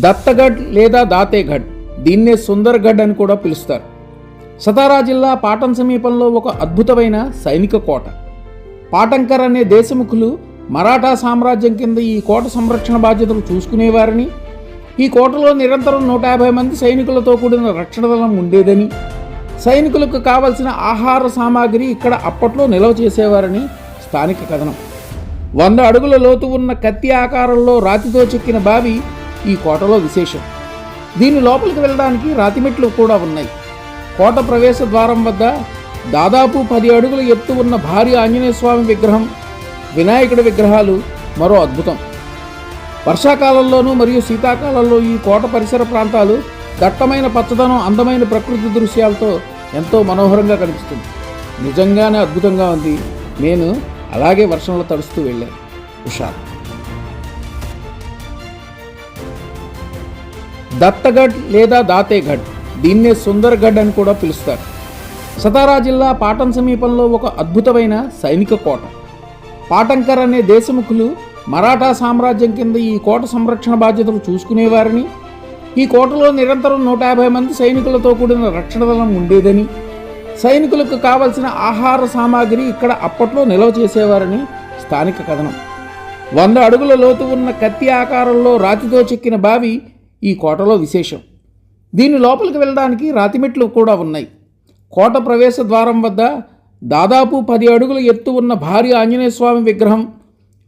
దత్తగఢ్ లేదా దాతేగఢ్, దీన్నే సుందర్గఢ్ అని కూడా పిలుస్తారు. సతారా జిల్లా పాటన్ సమీపంలో ఒక అద్భుతమైన సైనిక కోట. పాటంకర్ అనే దేశముఖులు మరాఠా సామ్రాజ్యం కింద ఈ కోట సంరక్షణ బాధ్యతలు చూసుకునేవారని, ఈ కోటలో నిరంతరం 150 మంది సైనికులతో కూడిన రక్షణ దళం ఉండేదని, సైనికులకు కావలసిన ఆహార సామాగ్రి ఇక్కడ అప్పట్లో నిల్వ చేసేవారని స్థానిక కథనం. 100 అడుగుల లోతు ఉన్న కత్తి ఆకారంలో రాతితో చెక్కిన బావి ఈ కోటలో విశేషం. దీని లోపలికి వెళ్ళడానికి రాతిమెట్లు కూడా ఉన్నాయి. కోట ప్రవేశ ద్వారం వద్ద దాదాపు 10 అడుగుల ఎత్తు ఉన్న భారీ ఆంజనేయ స్వామి విగ్రహం, వినాయకుడి విగ్రహాలు మరో అద్భుతం. వర్షాకాలంలోనూ మరియు శీతాకాలంలో ఈ కోట పరిసర ప్రాంతాలు దట్టమైన పచ్చదనం, అందమైన ప్రకృతి దృశ్యాలతో ఎంతో మనోహరంగా కనిపిస్తుంది. నిజంగానే అద్భుతంగా ఉంది. నేను అలాగే వర్షంలో తడుస్తూ వెళ్ళాను. హుషారు. దత్తగఢ్ లేదా దాతేగఢ్, దీన్నే సుందర్గఢ్ అని కూడా పిలుస్తారు. సతారా జిల్లా పాటన్ సమీపంలో ఒక అద్భుతమైన సైనిక కోట. పాటంకర్ అనే దేశముఖులు మరాఠా సామ్రాజ్యం కింద ఈ కోట సంరక్షణ బాధ్యతలు చూసుకునేవారని, ఈ కోటలో నిరంతరం 150 మంది సైనికులతో కూడిన రక్షణ దళం ఉండేదని, సైనికులకు కావలసిన ఆహార సామాగ్రి ఇక్కడ అప్పట్లో నిల్వ చేసేవారని స్థానిక కథనం. 100 అడుగుల లోతు ఉన్న కత్తి ఆకారంలో రాతితో చెక్కిన బావి ఈ కోటలో విశేషం. దీని లోపలికి వెళ్ళడానికి రాతిమెట్లు కూడా ఉన్నాయి. కోట ప్రవేశ ద్వారం వద్ద దాదాపు 10 అడుగుల ఎత్తు ఉన్న భారీ ఆంజనేయ స్వామి విగ్రహం,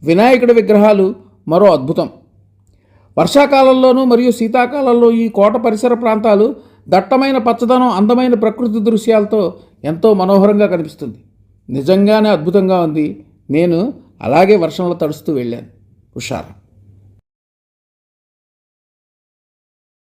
వినాయకుడి విగ్రహాలు మరో అద్భుతం. వర్షాకాలంలోనూ మరియు శీతాకాలంలో ఈ కోట పరిసర ప్రాంతాలు దట్టమైన పచ్చదనం, అందమైన ప్రకృతి దృశ్యాలతో ఎంతో మనోహరంగా కనిపిస్తుంది. నిజంగానే అద్భుతంగా ఉంది. నేను అలాగే వర్షంలో తడుస్తూ వెళ్ళాను. హుషారు.